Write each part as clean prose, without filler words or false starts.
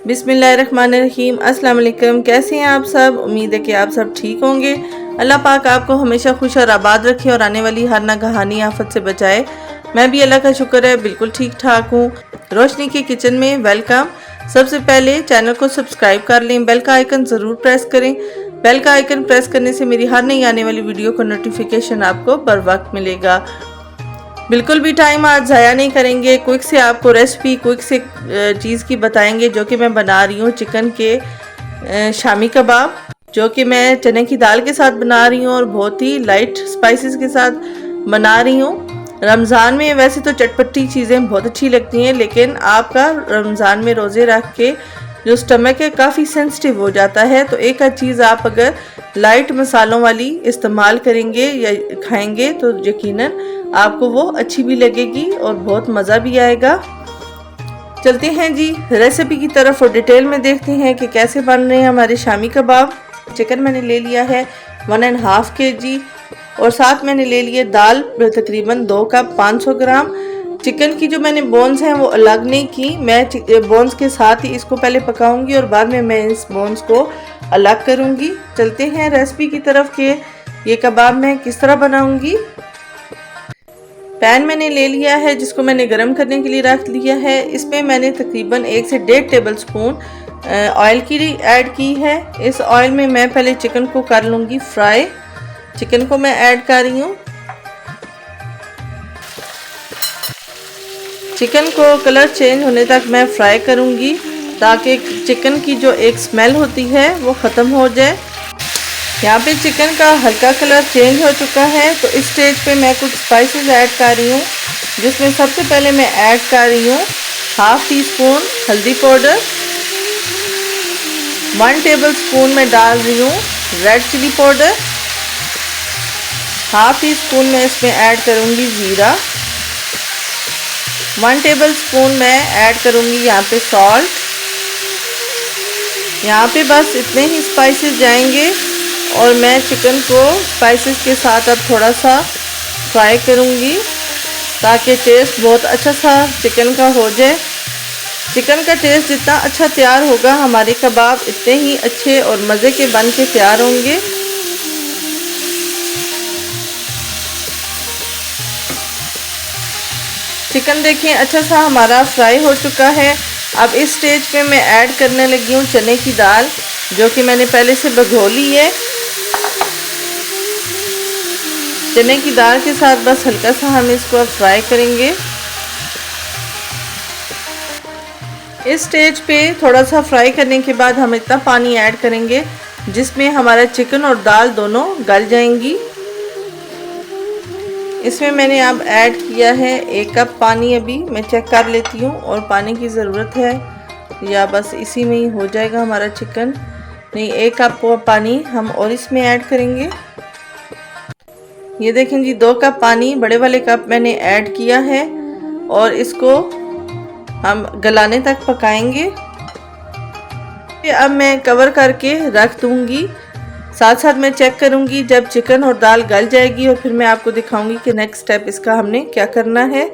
बिस्मिल्लाहिर्रहमानिर्रहीम। अस्सलाम वालेकुम। कैसे हैं आप सब? उम्मीद है कि आप सब ठीक होंगे। अल्लाह पाक आपको हमेशा खुश और आबाद रखे और आने वाली हर नागहानी आफत से बचाए। मैं भी अल्लाह का शुक्र है बिल्कुल ठीक ठाक हूँ। रोशनी के किचन में वेलकम। सबसे पहले चैनल को सब्सक्राइब कर लें, बेल का आइकन ज़रूर प्रेस करें। बेल का आइकन प्रेस करने से मेरी हर नई आने वाली वीडियो का नोटिफिकेशन आपको बर वक्त मिलेगा। बिल्कुल भी टाइम आज ज़ाया नहीं करेंगे। क्विक से आपको रेसिपी क्विक से चीज़ की बताएंगे जो कि मैं बना रही हूँ चिकन के शामी कबाब, जो कि मैं चने की दाल के साथ बना रही हूँ और बहुत ही लाइट स्पाइसेस के साथ बना रही हूँ। रमज़ान में वैसे तो चटपटी चीज़ें बहुत अच्छी लगती हैं, लेकिन आपका रमज़ान में रोज़े रख के जो स्टमक है काफ़ी सेंसिटिव हो जाता है, तो एक आध चीज़ आप अगर लाइट मसालों वाली इस्तेमाल करेंगे या खाएंगे तो यकीनन आपको वो अच्छी भी लगेगी और बहुत मज़ा भी आएगा। चलते हैं जी रेसिपी की तरफ और डिटेल में देखते हैं कि कैसे बन रहे हैं हमारे शामी कबाब। चिकन मैंने ले लिया है 1.5 kg और साथ मैंने ले लिए दाल तकरीबन 2 कप 500 ग्राम। चिकन की जो मैंने बोन्स हैं वो अलग नहीं की, मैं बोन्स के साथ ही इसको पहले पकाऊंगी और बाद में मैं इस बोन्स को अलग करूंगी। चलते हैं रेसिपी की तरफ कि ये कबाब मैं किस तरह बनाऊंगी। पैन मैंने ले लिया है जिसको मैंने गरम करने के लिए रख लिया है। इसमें मैंने तकरीबन 1 से 1.5 टेबलस्पून ऑयल की ऐड की है। इस ऑयल में मैं पहले चिकन को कर लूँगी फ्राई। चिकन को मैं ऐड कर रही हूँ। चिकन को कलर चेंज होने तक मैं फ्राई करूँगी ताकि चिकन की जो एक स्मेल होती है वो ख़त्म हो जाए। यहाँ पे चिकन का हल्का कलर चेंज हो चुका है, तो इस स्टेज पे मैं कुछ स्पाइसेस ऐड कर रही हूँ, जिसमें सबसे पहले मैं ऐड कर रही हूँ 1/2 टीस्पून हल्दी पाउडर, 1 टेबलस्पून मैं डाल रही हूँ रेड चिली पाउडर, 1/2 टीस्पून मैं इसमें ऐड करूँगी ज़ीरा, 1 टेबलस्पून मैं ऐड करूँगी यहाँ पे सॉल्ट। यहाँ पे बस इतने ही स्पाइसेस जाएंगे और मैं चिकन को स्पाइसेस के साथ अब थोड़ा सा फ्राई करूँगी ताकि टेस्ट बहुत अच्छा सा चिकन का हो जाए। चिकन का टेस्ट जितना अच्छा तैयार होगा हमारे कबाब इतने ही अच्छे और मज़े के बन के तैयार होंगे। चिकन देखें अच्छा सा हमारा फ्राई हो चुका है। अब इस स्टेज पे मैं ऐड करने लगी हूँ चने की दाल, जो कि मैंने पहले से भिगो ली है। चने की दाल के साथ बस हल्का सा हम इसको अब फ्राई करेंगे। इस स्टेज पे थोड़ा सा फ्राई करने के बाद हम इतना पानी ऐड करेंगे जिसमें हमारा चिकन और दाल दोनों गल जाएंगी। इसमें मैंने अब ऐड किया है 1 कप पानी। अभी मैं चेक कर लेती हूँ और पानी की ज़रूरत है या बस इसी में ही हो जाएगा हमारा चिकन। नहीं, 1 कप पानी हम और इसमें ऐड करेंगे। ये देखें जी 2 कप पानी बड़े वाले कप मैंने ऐड किया है और इसको हम गलाने तक पकाएंगे। अब मैं कवर करके रख दूंगी। साथ साथ मैं चेक करूंगी जब चिकन और दाल गल जाएगी और फिर मैं आपको दिखाऊंगी कि नेक्स्ट स्टेप इसका हमने क्या करना है।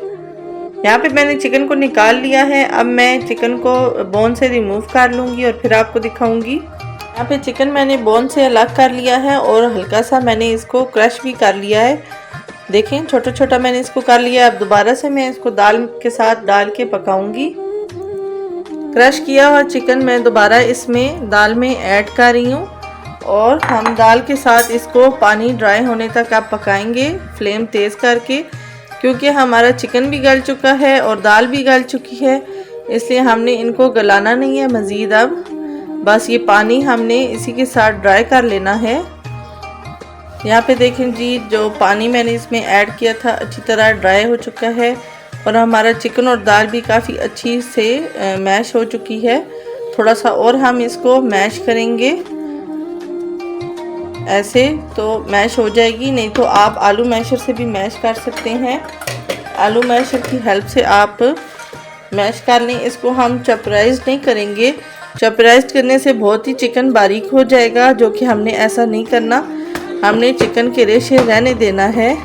यहाँ पे मैंने चिकन को निकाल लिया है। अब मैं चिकन को बोन से रिमूव कर लूँगी और फिर आपको दिखाऊंगी। यहाँ पे चिकन मैंने बोन से अलग कर लिया है और हल्का सा मैंने इसको क्रश भी कर लिया है। देखें छोटा छोटा मैंने इसको कर लिया। अब दोबारा से मैं इसको दाल के साथ डाल के पकाऊंगी। क्रश किया हुआ चिकन मैं दोबारा इसमें दाल में ऐड कर रही हूँ और हम दाल के साथ इसको पानी ड्राई होने तक आप पकाएंगे फ्लेम तेज़ करके, क्योंकि हमारा चिकन भी गल चुका है और दाल भी गल चुकी है, इसलिए हमने इनको गलाना नहीं है मज़ीद। अब बस ये पानी हमने इसी के साथ ड्राई कर लेना है। यहाँ पे देखें जी जो पानी मैंने इसमें ऐड किया था अच्छी तरह ड्राई हो चुका है और हमारा चिकन और दाल भी काफ़ी अच्छी से मैश हो चुकी है। थोड़ा सा और हम इसको मैश करेंगे, ऐसे तो मैश हो जाएगी। नहीं तो आप आलू मैशर से भी मैश कर सकते हैं। आलू मैशर की हेल्प से आप मैश कर लें। इसको हम चॉपराइज नहीं करेंगे, चॉपराइज करने से बहुत ही चिकन बारीक हो जाएगा, जो कि हमने ऐसा नहीं करना। हमने चिकन के रेशे रहने देना है,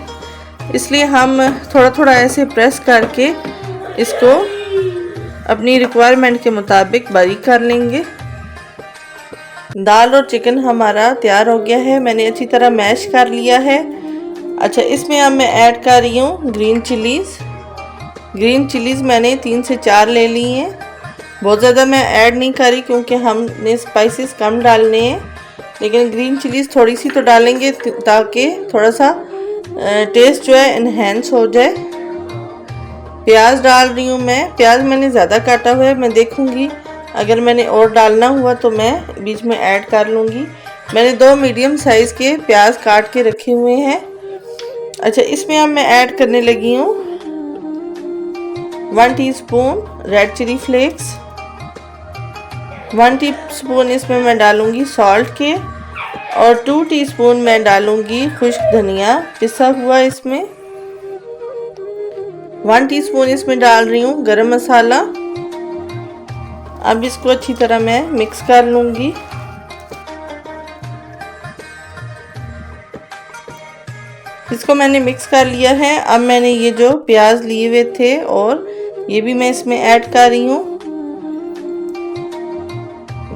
इसलिए हम थोड़ा थोड़ा ऐसे प्रेस करके इसको अपनी रिक्वायरमेंट के मुताबिक बारीक कर लेंगे। दाल और चिकन हमारा तैयार हो गया है, मैंने अच्छी तरह मैश कर लिया है। अच्छा, इसमें अब मैं ऐड कर रही हूँ ग्रीन चिलीज़। ग्रीन चिलीज़ मैंने 3 से 4 ले ली हैं। बहुत ज़्यादा मैं ऐड नहीं करी क्योंकि हमने स्पाइसेस कम डालने हैं, लेकिन ग्रीन चिलीज़ थोड़ी सी तो डालेंगे ताकि थोड़ा सा टेस्ट जो है इन्हेंस हो जाए। प्याज डाल रही हूँ मैं। प्याज मैंने ज़्यादा काटा हुआ है, मैं देखूँगी अगर मैंने और डालना हुआ तो मैं बीच में ऐड कर लूँगी। मैंने 2 मीडियम साइज़ के प्याज काट के रखे हुए हैं। अच्छा, इसमें अब मैं ऐड करने लगी हूँ 1 teaspoon red chilli flakes. 1 teaspoon इसमें मैं डालूँगी सॉल्ट के और 2 टीस्पून मैं डालूँगी खुश्क धनिया पिसा हुआ। इसमें 1 टीस्पून इसमें डाल रही हूँ गरम मसाला। अब इसको अच्छी तरह मैं मिक्स कर लूँगी। इसको मैंने मिक्स कर लिया है। अब मैंने ये जो प्याज लिए हुए थे और ये भी मैं इसमें ऐड कर रही हूँ।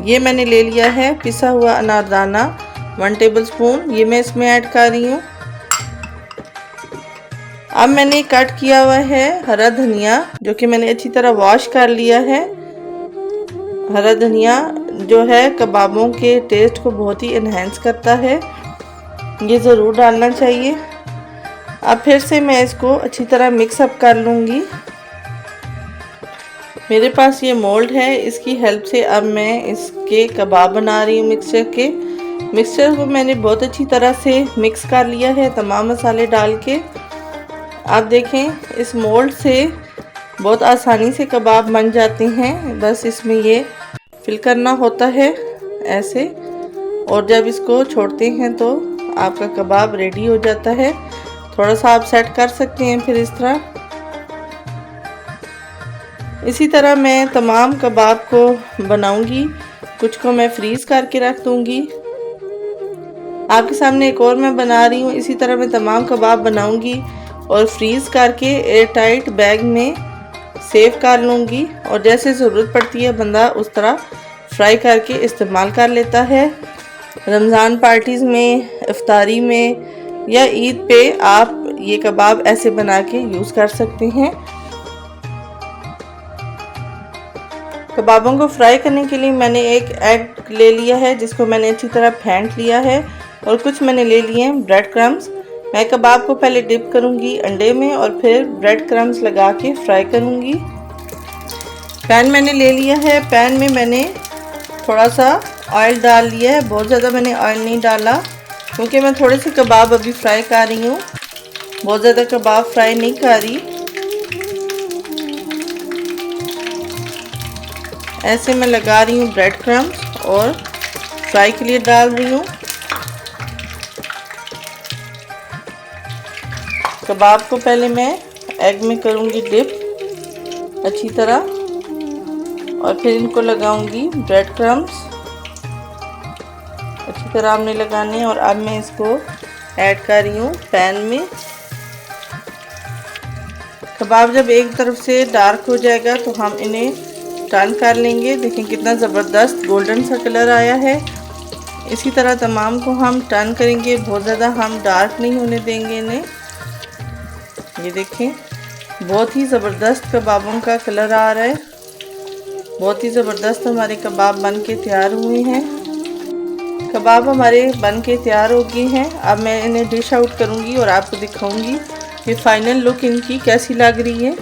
ये मैंने ले लिया है पिसा हुआ अनारदाना 1 टेबलस्पून, ये मैं इसमें ऐड कर रही हूँ। अब मैंने कट किया हुआ है हरा धनिया, जो कि मैंने अच्छी तरह वॉश कर लिया है। हरा धनिया जो है कबाबों के टेस्ट को बहुत ही इन्हेंस करता है, ये ज़रूर डालना चाहिए। अब फिर से मैं इसको अच्छी तरह मिक्स अप कर लूँगी। मेरे पास ये मोल्ड है, इसकी हेल्प से अब मैं इसके कबाब बना रही हूँ। मिक्सचर को मैंने बहुत अच्छी तरह से मिक्स कर लिया है तमाम मसाले डाल के। आप देखें इस मोल्ड से बहुत आसानी से कबाब बन जाते हैं, बस इसमें ये फिल करना होता है ऐसे, और जब इसको छोड़ते हैं तो आपका कबाब रेडी हो जाता है। थोड़ा सा आप सेट कर सकते हैं फिर इस तरह। इसी तरह मैं तमाम कबाब को बनाऊंगी, कुछ को मैं फ्रीज़ करके रख दूंगी। आपके सामने एक और मैं बना रही हूँ, इसी तरह मैं तमाम कबाब बनाऊंगी और फ्रीज़ करके एयर टाइट बैग में सेव कर लूँगी, और जैसे ज़रूरत पड़ती है बंदा उस तरह फ्राई करके इस्तेमाल कर लेता है। रमज़ान पार्टीज़ में, इफ्तारी में या ईद पे आप ये कबाब ऐसे बना के यूज़ कर सकते हैं। कबाबों को फ्राई करने के लिए मैंने एक एग ले लिया है जिसको मैंने अच्छी तरह फेंट लिया है, और कुछ मैंने ले लिए हैं ब्रेड क्रम्स। मैं कबाब को पहले डिप करूंगी अंडे में और फिर ब्रेड क्रम्स लगा के फ्राई करूंगी। पैन मैंने ले लिया है, पैन में मैंने थोड़ा सा ऑयल डाल लिया है। बहुत ज़्यादा मैंने ऑयल नहीं डाला क्योंकि मैं थोड़े से कबाब अभी फ्राई कर रही हूँ, बहुत ज़्यादा कबाब फ्राई नहीं कर रही। ऐसे मैं लगा रही हूँ ब्रेड क्रम्स और फ्राई के लिए डाल रही हूँ। कबाब को पहले मैं एग में करूँगी डिप अच्छी तरह, और फिर इनको लगाऊंगी ब्रेड क्रम्स। अच्छी तरह हमने लगाने, और अब मैं इसको ऐड कर रही हूँ पैन में। कबाब जब एक तरफ से डार्क हो जाएगा तो हम इन्हें टर्न कर लेंगे। देखें कितना ज़बरदस्त गोल्डन सा कलर आया है। इसी तरह तमाम को हम टर्न करेंगे, बहुत ज़्यादा हम डार्क नहीं होने देंगे इन्हें। ये देखें बहुत ही ज़बरदस्त कबाबों का कलर आ रहा है, बहुत ही ज़बरदस्त हमारे कबाब बन के तैयार हुए हैं। कबाब हमारे बन के तैयार हो गए हैं। अब मैं इन्हें डिश आउट करूँगी और आपको दिखाऊँगी कि फ़ाइनल लुक इनकी कैसी लग रही है।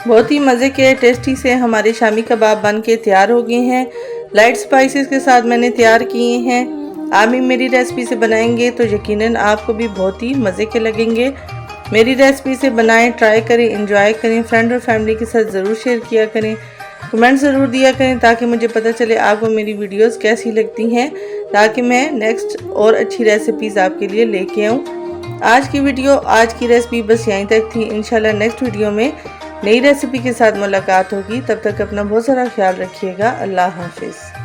बहुत ही मज़े के टेस्टी से हमारे शामी कबाब बन के तैयार हो गए हैं। लाइट स्पाइसेस के साथ मैंने तैयार किए हैं। आप भी मेरी रेसिपी से बनाएंगे तो यकीनन आपको भी बहुत ही मज़े के लगेंगे। मेरी रेसिपी से बनाएं, ट्राई करें, एंजॉय करें, फ्रेंड और फैमिली के साथ ज़रूर शेयर किया करें। कमेंट ज़रूर दिया करें ताकि मुझे पता चले आपको मेरी वीडियोस कैसी लगती हैं, ताकि मैं नेक्स्ट और अच्छी रेसिपीज़ आपके लिए लेके आऊँ। आज की वीडियो, आज की रेसिपी बस यहीं तक थी। इंशाल्लाह नेक्स्ट वीडियो में नई रेसिपी के साथ मुलाकात होगी। तब तक अपना बहुत सारा ख्याल रखिएगा। अल्लाह हाफिज़।